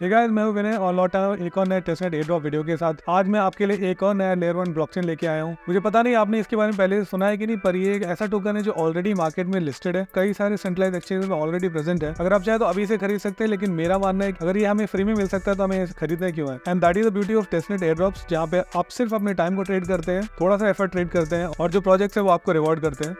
Hey guys, मैं हूं विनय और लौटा हूं एक और नए टेस्टनेट एयरड्रॉप वीडियो के साथ। आज मैं आपके लिए एक और नया लेयर 1 ब्लॉकचेन लेके आया हूं। मुझे पता नहीं आपने इसके बारे में पहले सुना है कि नहीं, पर ये एक ऐसा टोकन है जो ऑलरेडी मार्केट में लिस्टेड है, कई सारे सेंट्रलाइज एक्सचेंज में ऑलरेडी प्रेजेंट है। अगर आप चाहे तो अभी से खरीद सकते हैं, लेकिन मेरा मानना है कि अगर ये हमें फ्री में मिल सकता है तो हमें खरीदना क्यों है। And that is the beauty of testnet airdrops, जहाँ पे आप सिर्फ अपने टाइम को ट्रेड करते हैं, थोड़ा सा एफर्ट ट्रेड करते हैं और जो प्रोजेक्ट है वो आपको रिवॉर्ड करते हैं।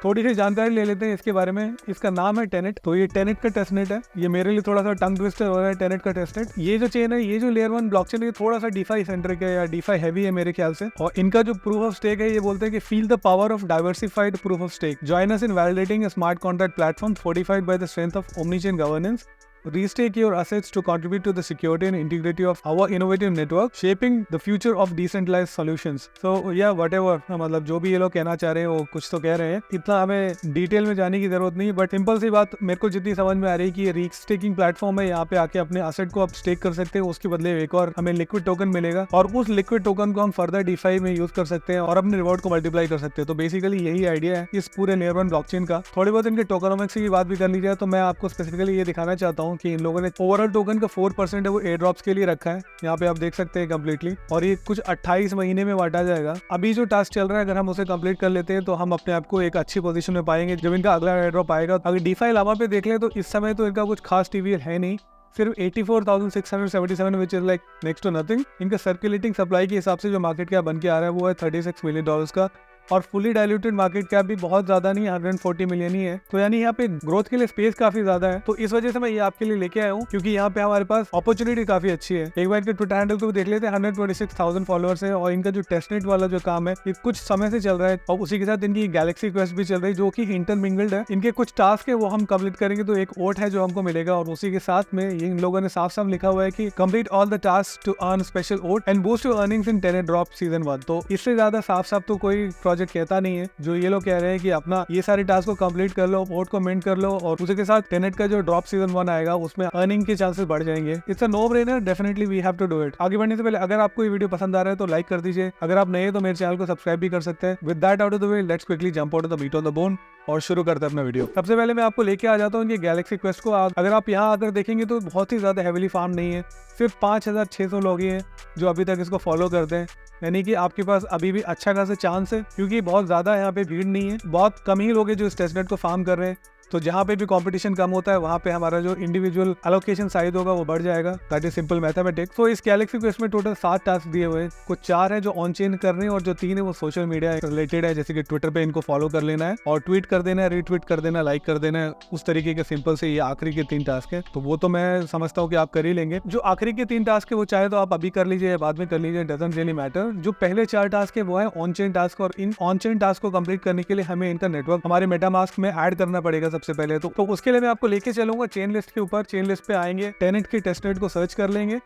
थोड़ी सी जानकारी ले लेते हैं इसके बारे में। इसका नाम है टेनेट। तो ये टेनेट का टेस्टनेट है। ये मेरे लिए थोड़ा सा टंग ट्विस्टर हो रहा है, टेनेट का टेस्टनेट। ये जो चेन है, ये जो लेयर 1 ब्लॉकचेन है, थोड़ा सा डीफाई सेंट्रिक है या डीफाई हैवी है मेरे ख्याल से। और इनका जो प्रूफ ऑफ स्टेक है, ये बोलते हैं कि feel the power of diversified proof of stake, join us in validating a smart contract platform fortified by the strength of omnichain governance. Restake your assets to contribute to the security and integrity of our innovative network, shaping the future of decentralized solutions. So yeah, whatever, मतलब जो भी ये लोग कहना चाह रहे हैं वो कुछ तो कह रहे हैं। इतना हमें डिटेल में जाने की जरूरत नहीं, बट सिंपल सी बात मेरे को जितनी समझ में आ रही है कि ये रीस्टेकिंग प्लेटफॉर्म है। यहाँ पे आके अपने असेट को आप स्टेक कर सकते हैं, उसके बदले एक और हमें लिक्विड टोकन मिलेगा और उस लिक्विड टोकन को हम फर्दर डीफाई में यूज कर सकते हैं और अपने रिवॉर्ड को मल्टीप्लाई कर सकते हैं। तो बेसिकली यही आइडिया है इस पूरे लेयर 1 ब्लॉकचेन का। थोड़ी बहुत इनके टोकनोमिक्स की बात भी कर ली जाए तो मैं आपको स्पेसिफिकली ये दिखाना चाहता हूँ कि इन लोगों ने ओवरऑल टोकन का 4% है वो एयर ड्रॉप्स के लिए रखा है। यहाँ पे आप देख सकते हैं कंप्लीटली, और ये कुछ 28 महीने में बांटा जाएगा। अभी जो टास्क चल रहा है, अगर हम उसे कंप्लीट कर लेते हैं तो हम अपने आप को एक अच्छी पोजीशन में पाएंगे जब इनका अगला एयर ड्रॉप आएगा। अगर डीफाई लामा पे देख ले तो इस समय तो इनका कुछ खास टीवीआर है नहीं, सिर्फ 84,677 which is like next to nothing. इनका सर्कुलेटिंग सप्लाई के हिसाब से जो मार्केट कैप बन के आ रहा है वो है $36 मिलियन का, और फुली डायल्यूटेड मार्केट कैप भी बहुत ज्यादा नहीं, 140 मिलियन ही है। तो यानी यहाँ पे ग्रोथ के लिए स्पेस काफी ज्यादा है। तो इस वजह से मैं ये आपके लिए लेके आया हूँ, क्योंकि यहाँ पे हमारे पास अपॉर्चुनिटी काफी अच्छी है। एक बार इनके ट्विटर हैंडल को भी देख लेते हैं, 126,000 फॉलोअर्स है और इनका जो टेस्टनेट वाला जो काम है ये कुछ समय से चल रहा है, और उसी के साथ इनकी गैलेक्सी क्वेस्ट भी चल रही है जो कि इंटरमिंगल्ड है। इनके कुछ टास्क है वो हम कंप्लीट करेंगे तो एक ओट है जो हमको मिलेगा, और उसी के साथ में इन लोगों ने साफ साफ लिखा हुआ है कि complete all the task to earn special OAT and boost your earnings in Tenet drop season 1। तो इससे ज्यादा साफ साफ तो कोई प्रोजेक्ट कहता नहीं है। जो ये लोग कह रहे हैं कि अपना ये सारे टास्क को कंप्लीट कर लो, वोट को मिंट कर लो, और उसी के साथ टेनेट का जो ड्रॉप सीजन 1 आएगा उसमें अर्निंग के चांसेस बढ़ जाएंगे। It's a no brainer, definitely we have to do it. आगे बढ़ने से पहले अगर आपको ये वीडियो पसंद आ रहा है तो लाइक कर दीजिए। अगर आप नए हैं तो मेरे चैनल को सब्सक्राइब भी कर सकते हैं। With that out of the way, let's quickly jump out of the meat on the bone और शुरू करते हैं अपना वीडियो। सबसे पहले मैं आपको लेके आ जाता हूँ गैलेक्सी क्वेस्ट को। अगर आप यहाँ आकर देखेंगे तो बहुत ही ज्यादा हेविली फार्म नहीं है, सिर्फ 5,600 लोग ही हैं जो अभी तक इसको फॉलो करते हैं। यानी कि आपके पास अभी भी अच्छा खासा चांस है, क्योंकि बहुत ज्यादा यहाँ पे भीड़ नहीं है, बहुत कम ही लोग हैं जो इस टेस्टनेट को फार्म कर रहे हैं। तो जहाँ पे भी कंपटीशन कम होता है वहाँ पे हमारा जो इंडिविजुअल एलोकेशन साइज होगा वो बढ़ जाएगा। That is simple mathematics. तो इस गैलेक्सी क्वेस्ट में टोटल 7 टास्क दिए हुए हैं। कुछ 4 है जो ऑन चेन करने हैं और जो 3 है वो सोशल मीडिया रिलेटेड है, जैसे कि ट्विटर पे इनको फॉलो कर लेना है और ट्वीट कर देना है, रीट्वीट कर देना, लाइक कर देना है, उस तरीके के सिंपल से ये आखिरी के 3 टास्क है। तो वो तो मैं समझता हूँ कि आप कर ही लेंगे। जो आखिरी के 3 टास्क है वो चाहे तो आप अभी कर लीजिए या बाद में कर लीजिए, डजंट रियली मैटर। जो पहले 4 टास्क है वो है ऑन चेन टास्क, और इन ऑन चेन टास्क को कंप्लीट करने के लिए हमें इनका नेटवर्क हमारे मेटामास्क में ऐड करना पड़ेगा सबसे पहले। तो उसके लिए मैं आपको लेके चलूंगा चेन लिस्ट के ऊपर। चेन लिस्ट पे आएंगे, टेनेट के टेस्टनेट को सर्च कर लेंगे।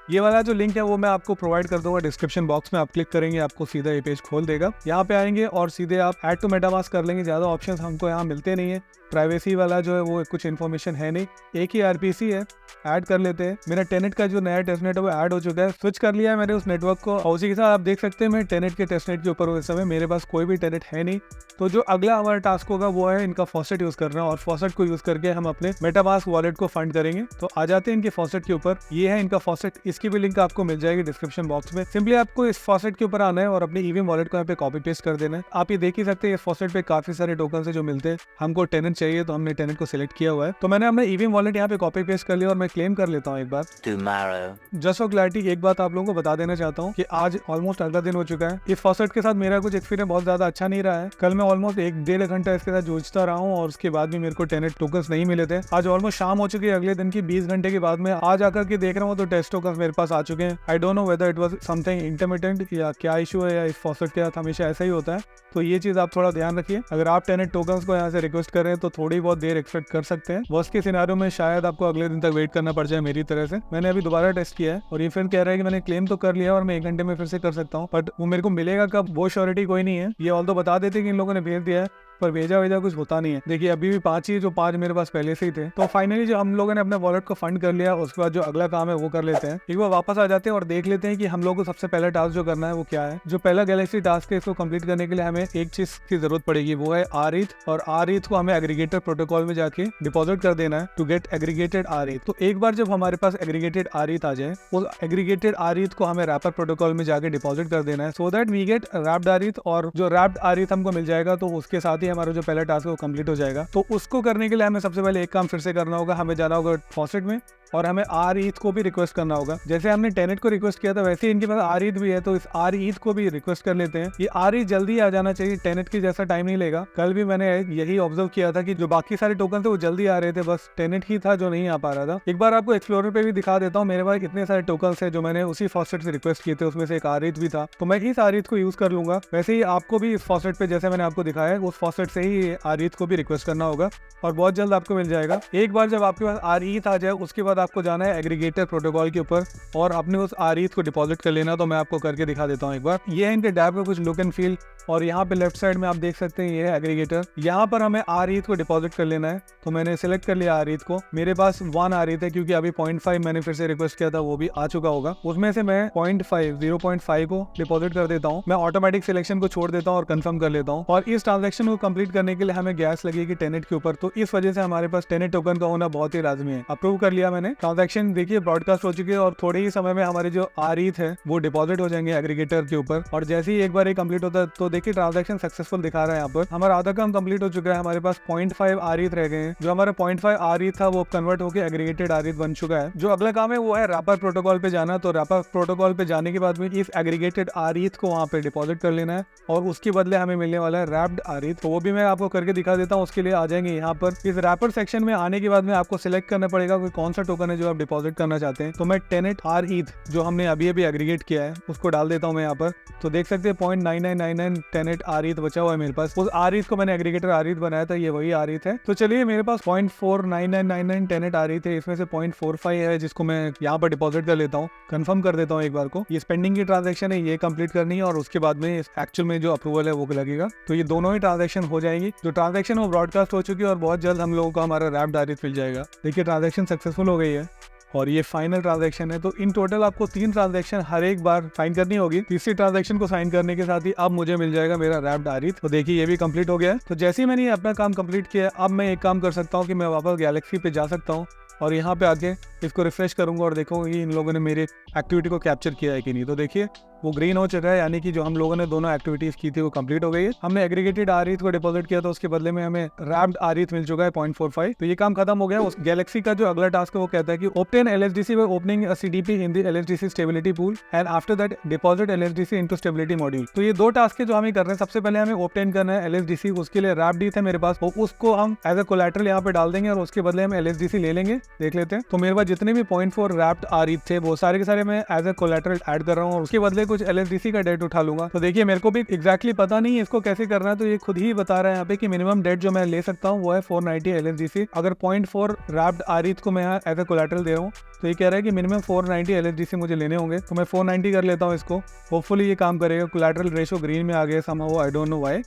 ये वाला जो लिंक है वो मैं आपको प्रोवाइड कर दूंगा डिस्क्रिप्शन बॉक्स में। आप क्लिक करेंगे आपको सीधा ये पेज खोल देगा। यहाँ पे आएंगे और सीधे आप ऐड टू मेटामास्क कर लेंगे। ज्यादा ऑप्शंस हमको यहाँ मिलते नहीं है। प्राइवेसी वाला जो है वो कुछ इन्फॉर्मेशन है नहीं, एक ही आरपीसी है, ऐड कर लेते हैं। मेरा टेनेट का जो नया टेस्टनेट है वो ऐड हो चुका है, स्विच कर लिया है मैंने उस नेटवर्क को। और उसी के साथ आप देख सकते हैं मैं टेनेट के टेस्टनेट के ऊपर हूँ इस समय। मेरे पास कोई भी टेनेट है नहीं। तो जो अगला हमारा टास्क होगा वो है इनका फॉसेट यूज करना, और फॉसेट को यूज करके हम अपने मेटामास्क वॉलेट को फंड करेंगे। तो आ जाते हैं इनके फॉसेट के ऊपर। ये है इनका फॉसेट, इसकी भी लिंक आपको मिल जाएगी डिस्क्रिप्शन बॉक्स में। सिंपली आपको इस फॉसेट के ऊपर आना है और अपने ईवीएम वॉलेट को यहाँ पे कॉपी पेस्ट कर देना है। आप ये देख ही सकते हैं इस फॉसेट पे काफी सारे टोकन है जो मिलते हैं। हमको टेनेट चाहिए तो हमने टेनेट को सिलेक्ट किया हुआ है। तो मैंने अपना ईवीएम वॉलेट यहाँ पे कॉपी पेस्ट कर लिया और मैं क्लेम कर लेता हूँ एक बार। जस्ट फॉर क्लैरिटी एक बात आप लोगों को बता देना चाहता हूँ कि आज ऑलमोस्ट अगला दिन हो चुका है। इस फॉसेट के साथ मेरा कुछ एक्सपीरियंस बहुत ज्यादा अच्छा नहीं रहा है। कल मैं ऑलमोस्ट 1-1.5 घंटा इसके साथ जूझता रहा हूँ और उसके बाद भी मेरे को टेनेट टोकन्स नहीं मिले थे। आज ऑलमोस्ट शाम हो चुकी है, अगले दिन की 20 घंटे के बाद में आज आकर के देख रहा हूँ तो टेस्ट टोकन्स मेरे पास आ चुके हैं। I don't know whether it was something intermittent या क्या इशू है, या इस फॉसेट के साथ हमेशा ऐसा ही होता है। तो ये चीज आप थोड़ा ध्यान रखिए। अगर आप टेनेट टोकन्स को यहाँ से रिक्वेस्ट कर रहे हैं तो थोड़ी बहुत देर एक्सपेक्ट कर सकते हैं। वर्स्ट के सिनेरियो में शायद आपको अगले दिन तक वेट करना पड़ जाए मेरी तरह से। मैंने अभी दोबारा टेस्ट किया है और ये फ्रेंड कह रहा है कि मैंने क्लेम तो कर लिया और मैं 1 घंटे में फिर से कर सकता हूँ, बट वो मेरे को मिलेगा कब वो श्योरिटी कोई नहीं है। ये ऑल्दो बता देते कि इन लोगों ने भेज दिया है, पर भेजा वेजा कुछ होता नहीं है। देखिए अभी भी 5 ही है, जो 5 मेरे पास पहले से ही थे। तो फाइनली जो हम लोगों ने अपने वॉलेट को फंड कर लिया, उसके बाद जो अगला काम है वो कर लेते हैं। एक बार वापस आ जाते हैं और देख लेते हैं कि हम लोग को सबसे पहला टास्क जो करना है वो क्या है। जो पहला गैलेक्सी टास्क है, इसको कंप्लीट करने के लिए हमें एक चीज की जरूरत पड़ेगी, वो है आरईथ। और आरईथ को हमें एग्रीगेटर प्रोटोकॉल में जाके डिपॉजिट कर देना है टू गेट एग्रीगेटेड आरईथ। तो एक बार जब हमारे पास एग्रीगेटेड आरईथ आ जाए, उस एग्रीगेटेड आरईथ को हमें रैपर प्रोटोकॉल में जाके डिपॉजिट कर देना है, so that we get wrapped rETH. और जो रैप्ड आरईथ हमको मिल जाएगा तो उसके साथ ही हमारा जो पहला टास्क है वो कंप्लीट हो जाएगा। तो उसको करने के लिए हमें सबसे पहले एक काम फिर से करना होगा, हमें जाना होगा फॉसेट में और हमें आरईथ को भी रिक्वेस्ट करना होगा। जैसे हमने टेनेट को रिक्वेस्ट किया था वैसे ही इनके पास आरईथ भी है, तो इस आरईथ को भी रिक्वेस्ट कर लेते हैं। ये आरईथ जल्दी आ जाना चाहिए, टेनेट की जैसा टाइम नहीं लेगा। कल भी मैंने यही ऑब्जर्व किया था कि जो बाकी सारे टोकन थे वो जल्दी आ रहे थे, बस टेनेट ही था जो नहीं आ पा रहा था। एक बार आपको एक्सप्लोरर पे भी दिखा देता हूँ, मेरे पास इतने सारे टोकन है जो मैंने उसी फॉसेट से रिक्वेस्ट किए थे, उसमें से एक आरईथ भी था, तो मैं इस आरईथ को यूज कर लूंगा। वैसे ही आपको भी इस फॉसेट पे जैसे मैंने आपको दिखाया है उस फॉसेट से ही आरईथ को भी रिक्वेस्ट करना होगा और बहुत जल्द आपको मिल जाएगा। एक बार जब आपके पास आरईथ आ जाए उसके बाद आपको जाना है एग्रीगेटर प्रोटोकॉल के ऊपर और अपने उस आरईथ को डिपॉजिट कर लेना। तो मैं आपको करके दिखा देता हूँ एक बार। ये है इनके डैप का कुछ लुक एंड फील और यहाँ पे लेफ्ट साइड में आप देख सकते हैं ये है एग्रीगेटर। यहाँ पर हमें आरईथ को डिपॉजिट कर लेना है, तो मैंने सिलेक्ट कर लिया आरईथ को। मेरे पास 1 आरईथ है क्योंकि अभी 0.5 मैंने फिर से रिक्वेस्ट किया था, वो भी आ चुका होगा। उसमें से मैं 0.5 को डिपॉजिट कर देता हूँ। मैं ऑटोमेटिक सिलेक्शन को छोड़ देता हूँ और कंफर्म कर लेता हूँ। और इस ट्रांजेक्शन को कंप्लीट करने के लिए हमें गैस लगेगी टेनेट के ऊपर, तो इस वजह से हमारे पास टेनेट टोकन का होना बहुत ही लाजमी है। अप्रूव कर लिया मैंने। ट्रांजेक्शन देखिए ब्रॉडकास्ट हो चुकी है और थोड़े ही समय में हमारे जो आरईथ है वो डिपॉजिट हो जाएंगे एग्रीगेटर के ऊपर। और जैसे ही एक बार ये कंप्लीट होता है तो देखिए ट्रांजेक्शन सक्सेसफुल दिखा रहा है। यहाँ पर हमारा आधा काम कंप्लीट हो चुका है, हमारे पास 0.5 आरईथ रह गए हैं। जो हमारा 0.5 आरईथ था वो कन्वर्ट होकर एग्रीगेटेड आरईथ बन चुका है। जो अगला काम है वो है रैपर प्रोटोकॉल पे जाना। तो रैपर प्रोटोकॉल पे जाने के बाद में इस एग्रीगेटेड आरईथ को वहाँ पे डिपॉजिट कर लेना है और उसके बदले हमें मिलने वाला है रैप्ड आरईथ। तो वो भी मैं आपको करके दिखा देता हूँ। उसके लिए आ जाएंगे यहाँ पर। इस रैपर सेक्शन में आने के बाद में आपको सिलेक्ट करना पड़ेगा कोई कौन सा टोकन है जो आप डिपॉजिट करना चाहते हैं। तो मैं टेनेट आरईथ जो हमने अभी एग्रीगेट किया है उसको डाल देता हूँ मैं यहाँ पर। तो देख सकते हैं 0.9999 टेनेट आरईथ बचा हुआ है मेरे पास। उस आरईथ को मैंने एग्रीगेटर आरईथ बनाया था, ये वही आरईथ है। तो चलिए मेरे पास 0.49999 टेनेट आरईथ है, इसमें से 0.45 है जिसको मैं यहाँ पर डिपॉजिट कर लेता हूँ। कंफर्म कर देता हूँ एक बार को। ये स्पेंडिंग की ट्रांजेक्शन है, ये कंप्लीट करनी है और उसके बाद में एक्चुअल में जो अप्रूवल है वो लगेगा। तो ये दोनों ही ट्रांजेक्शन हो जाएगी। जो ट्रांजेक्शन वो ब्रॉडकास्ट हो चुकी है और बहुत जल्द हम लोगों को हमारा रैप्ड आरईथ मिल जाएगा। देखिए ट्रांजेक्शन सक्सेसफुल हो गई है और ये फाइनल ट्रांजैक्शन है। तो इन टोटल आपको 3 ट्रांजैक्शन हर एक बार साइन करनी होगी। तीसरी ट्रांजैक्शन को साइन करने के साथ ही अब मुझे मिल जाएगा मेरा रैप्ड आरईथ। तो देखिए ये भी कंप्लीट हो गया है। तो जैसे ही मैंने ये अपना काम कंप्लीट किया, अब मैं एक काम कर सकता हूँ कि मैं वापस गैलेक्सी पे जा सकता हूँ और यहाँ पे आके इसको रिफ्रेश करूंगा और देखूंगा कि इन लोगों ने मेरे एक्टिविटी को कैप्चर किया है कि नहीं। तो देखिए वो ग्रीन हो चुका है, यानी कि जो हम लोगों ने दोनों एक्टिविटीज की थी वो कंप्लीट हो गई है। हमने एग्रीगेटेड आरईथ को डिपॉजिट किया था, उसके बदले में हमें रैप्ड आरईथ मिल चुका है 0.45। तो ये काम खत्म हो गया। उस गैलेक्सी का जो अगला टास्क है वो कहता है कि obtain LHDC by opening a CDP in the LHDC stability pool and after that deposit LHDC into stability module. तो ये 2 टास्क है जो हमें कर रहे हैं। सबसे पहले हमें ऑब्टेन करना है एलएचडीसी, उसके लिए रैप्ड ईथ है मेरे पास, उसको हम एज अ कोलैटरल यहाँ पे डाल देंगे और उसके बदले हम एलएचडीसी ले लेंगे। देख लेते हैं। तो मेरे पास जितने भी 0.4 रैप्ड आरईथ थे वो सारे के सारे मैं एज अ कोलैटरल ऐड कर रहा हूँ और उसके बदले कुछ एलएचडीसी का डेट उठा लूंगा। तो देखिए मेरे को भी एग्जैक्टली पता नहीं है इसको कैसे करना है, तो ये खुद ही बता रहा है यहाँ पे कि मिनिमम डेट जो मैं ले सकता हूँ वो है 490 एलएचडीसी। अगर 0.4 रैप्ड आरईथ को मैं यहाँ एज अ कोलैटरल दे रहा हूँ तो ये कह रहा है कि मिनिमम 490 एलएचडीसी मुझे लेने होंगे। तो मैं 490 कर लेता हूँ इसको। होपफुली ये काम करेगा। कोलैटरल रेशो ग्रीन में आ गया somehow, I don't know why,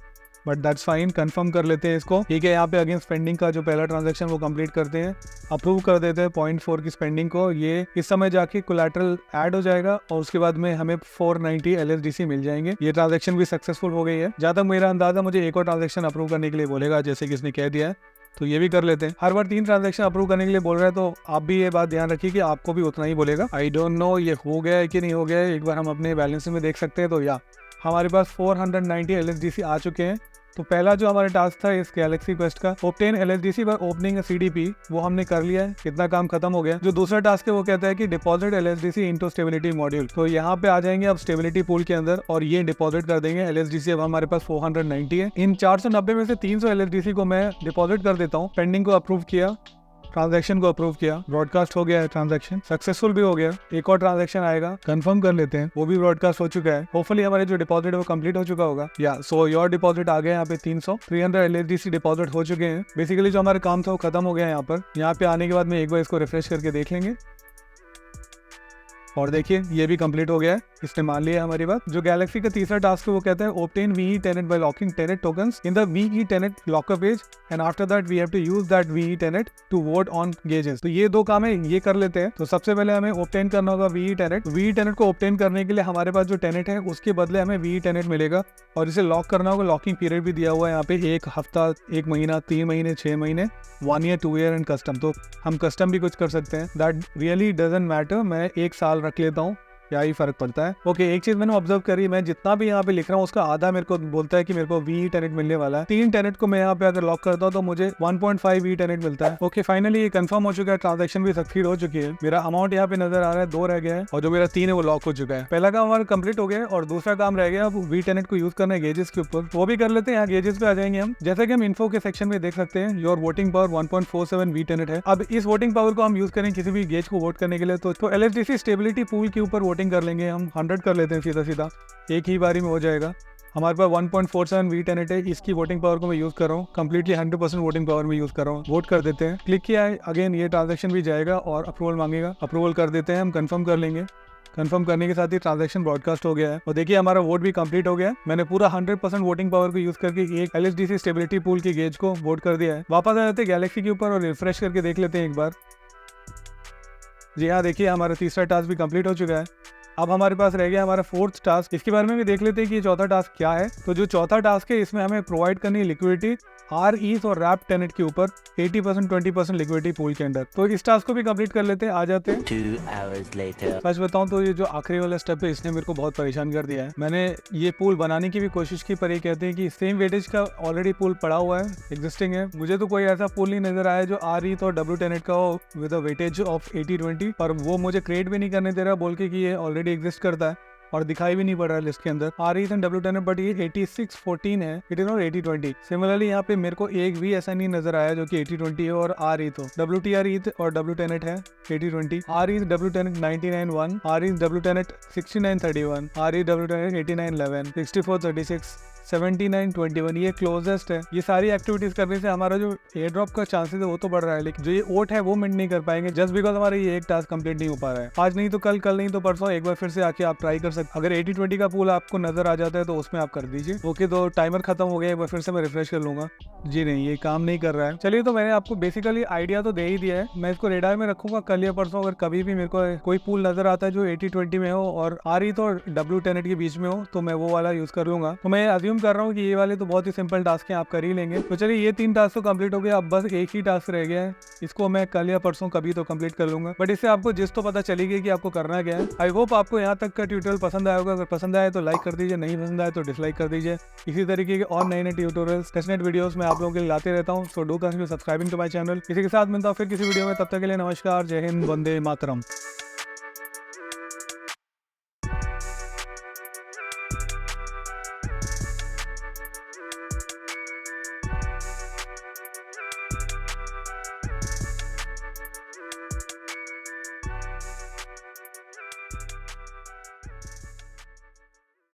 but that's fine. Confirm कर लेते हैं इसको। ठीक है, यहाँ पे अगेन स्पेंडिंग का जो पहला ट्रांजैक्शन वो कंप्लीट करते हैं, अप्रूव कर देते हैं 0.4 की स्पेंडिंग को। ये इस समय जाके कोलैटरल ऐड हो जाएगा और उसके बाद में हमें 490 एलएचडीसी मिल जाएंगे। ये ट्रांजैक्शन भी सक्सेसफुल हो गई है। जहाँ तक मेरा अंदाजा मुझे एक और ट्रांजैक्शन अप्रूव करने के लिए बोलेगा, जैसे कि इसने कह दिया है, तो ये भी कर लेते हैं। हर बार 3 ट्रांजैक्शन अप्रूव करने के लिए बोल रहा है, तो आप भी ये बात ध्यान रखिए कि आपको भी उतना ही बोलेगा। आई डोंट नो ये हो गया है कि नहीं हो गया है, एक बार हम अपने बैलेंस में देख सकते हैं। तो या हमारे पास 490 एलएचडीसी आ चुके हैं। तो पहला जो हमारा टास्क था इस गैलेक्सी क्वेस्ट का, obtain LHDC by opening a CDP, वो हमने कर लिया है। कितना काम खत्म हो गया। जो दूसरा टास्क है वो कहता है कि deposit LHDC into stability module. तो यहाँ पे आ जाएंगे अब स्टेबिलिटी पूल के अंदर और ये डिपॉजिट कर देंगे एलएचडीसी। अब हमारे पास 490 है। इन 490 में से 300 एलएचडीसी को मैं डिपॉजिट कर देता हूँ। पेंडिंग को अप्रूव किया, ट्रांजैक्शन को अप्रूव किया, ब्रॉडकास्ट हो गया है, ट्रांजैक्शन सक्सेसफुल भी हो गया। एक और ट्रांजैक्शन आएगा, कंफर्म कर लेते हैं, वो भी ब्रॉडकास्ट हो चुका है। होपफुली हमारे जो डिपॉजिट है वो कंप्लीट हो चुका होगा। या सो योर डिपॉजिट आ गया यहाँ पे 300 एलएचडीसी डिपॉजिट हो चुके हैं। बेसिकली जो हमारा काम था वो खत्म हो गया है। यहाँ पे आने के बाद में एक बार इसको रिफ्रेश करके देख लेंगे और देखिए ये भी कंप्लीट हो गया है। इसने मान लिया हमारी बात। जो गैलेक्सी का तीसरा टास्क है वो कहता है obtain VE tenet by locking tenet tokens in the VE tenet locker page and after that we have to use that VE tenet to vote on gauges। तो ये दो काम है, ये कर लेते हैं। तो सबसे पहले हमें ऑब्टेन करना होगा VE tenet। VE tenet को ऑब्टेन करने के लिए हमारे पास जो टेनेट है उसके बदले हमें VE tenet मिलेगा और इसे लॉक करना होगा। लॉकिंग पीरियड भी दिया हुआ है यहाँ पे, 1 हफ्ता, 1 महीना, 3 महीने, 6 महीने, 1 ईयर, 2 ईयर एंड कस्टम। तो हम कस्टम भी कुछ कर सकते हैं, दैट रियली डजंट मैटर। मैं 1 साल रख लेता हूँ, क्या ही फर्क पड़ता है। ओके, एक चीज मैंने ऑब्जर्व करी, मैं जितना भी यहाँ पे लिख रहा हूँ उसका आधा मेरे को बोलता है कि मेरे को VE tenet मिलने वाला है। 3 टेनेट को मैं यहाँ पे अगर लॉक करता हूँ तो मुझे 1.5 VE tenet मिलता है। ओके, फाइनली ये कंफर्म हो चुका है, ट्रांजैक्शन भी सक्सीड हो चुकी है। मेरा अमाउंट यहाँ पे नजर आ रहा है, 2 रह गया है और जो मेरा 3 है वो लॉक हो चुका है। पहला काम हमारा कंप्लीट हो गया है और दूसरा काम रह गया, अब VE tenet को यूज करना है गेजेस के ऊपर, वो भी कर लेते हैं। यहाँ गेजेस पे आ जाएंगे हम। जैसे कि हम इन्फो के सेक्शन में देख सकते हैं, your voting power 1.47 VE tenet है। अब इस वोटिंग पावर को हम यूज करें किसी भी गेज को वोट करने के लिए, तो LSDC स्टेबिलिटी पूल के ऊपर वोटिंग कर लेंगे हम। 100 कर लेते हैं सीधा सीधा, एक ही बारी में हो जाएगा। हमारे पास 1.47 VE tenet है, इसकी वोटिंग पावर को मैं यूज कर रहा हूँ, कंप्लीटली 100% वोटिंग पावर में यूज कर रहा हूँ। वोट कर देते हैं, क्लिक किया है, अगेन ये ट्रांजैक्शन भी जाएगा और अप्रूवल मांगेगा, अप्रूवल कर देते हैं हम, कंफर्म कर लेंगे। कंफर्म करने के साथ ही ट्रांजैक्शन ब्रॉडकास्ट हो गया है और देखिए हमारा वोट भी कंप्लीट हो गया है। मैंने पूरा 100% वोटिंग पावर को यूज करके एक LSDC स्टेबिलिटी पूल की गेज को वोट कर दिया है। वापस आ जाते हैं गैलेक्सी के ऊपर और रिफ्रेश करके देख लेते हैं एक बार। जी हाँ, देखिए हमारा तीसरा टास्क भी कंप्लीट हो चुका है। अब हमारे पास रह गया हमारा 4th टास्क। इसके बारे में भी देख लेते हैं कि ये चौथा टास्क क्या है। तो जो चौथा टास्क है इसमें हमें प्रोवाइड करनी है लिक्विडिटी REs और रैप टेनेट के ऊपर 80% 20% लिक्विडिटी पूल के अंदर। तो इस टास्क को भी कंप्लीट कर लेते हैं, आ जाते हैं। 2 hours later. सच बताऊं तो ये जो आखिरी वाला स्टेप है इसने मेरे को बहुत परेशान कर दिया है। मैंने ये पूल बनाने की भी कोशिश की पर ये कहते हैं कि सेम वेटेज का ऑलरेडी पूल पड़ा हुआ है, एग्जिस्टिंग है। मुझे तो कोई ऐसा पूल नहीं नजर आया जो RE और W टेनेट का हो विद अ वेटेज ऑफ 80-20, और वो मुझे क्रिएट भी नहीं करने दे रहा बोल के कि ये ऑलरेडी एग्जिस्ट करता है और दिखाई भी नहीं पड़ रहा है लिस्ट के अंदर REs and W tenet, but ये 86-14 है, इट इज नॉट 80-20। सिमिलरली यहाँ पे मेरे को एक भी ऐसा नहीं नजर आया जो कि 80-20 है और RE तो WTR और W tenet है 80-20, REs W tenet 99-1, REs W tenet 69-31, REs W tenet 89-11, 64-36, 79-21, ये क्लोजेस्ट है। ये सारी एक्टिविटीज करने से हमारा जो एयर ड्रॉप का चांसेस है वो तो बढ़ रहा है, लेकिन जो ये ओट है वो मिट नहीं कर पाएंगे जस्ट बिकॉज हमारा ये एक टास्क कंप्लीट नहीं हो पा रहा है। आज नहीं तो कल, कल नहीं तो परसों एक बार फिर से आके आप ट्राई कर सकते। अगर 80-20 का पूल आपको नजर आ जाता है तो उसमें आप कर दीजिए। ओके, तो टाइमर खत्म हो गया, एक बार फिर से मैं रिफ्रेश कर लूंगा। जी नहीं, ये काम नहीं कर रहा है। चलिए, तो मैंने आपको बेसिकली आइडिया तो दे ही दिया है। मैं इसको रेडार में रखूंगा, कल या परसों अगर कभी भी मेरे को कोई पूल नजर आता है जो 80-20 में हो और RE तो W tenet के बीच में हो तो मैं वो वाला यूज कर लूंगा। तो मैं अज्यूम कर रहा हूँ कि ये वाले तो बहुत ही सिंपल टास्क है, आप कर ही लेंगे। तो चलिए, ये 3 टास्क तो कंप्लीट हो गया, अब बस एक ही टास्क रह गया है। इसको मैं कल या परसों कभी तो कंप्लीट कर लूंगा, बट इससे आपको जिस तो पता चली गई कि आपको करना क्या है। आई होप आपको यहाँ तक का ट्यूटोरियल पसंद आया होगा। अगर पसंद आए तो लाइक कर दीजिए, नहीं पसंद आए तो डिसलाइक कर दीजिए। इसी तरीके के और नए नए ट्यूटोरियल्स, टेस्टनेट वीडियोस मैं आप लोगों के लिए लाते रहता हूँ। So do consider subscribing to my channel. इसी के साथ मिलता हूँ फिर किसी वीडियो में, तब तक के लिए नमस्कार, जय हिंद, वंदे मातरम।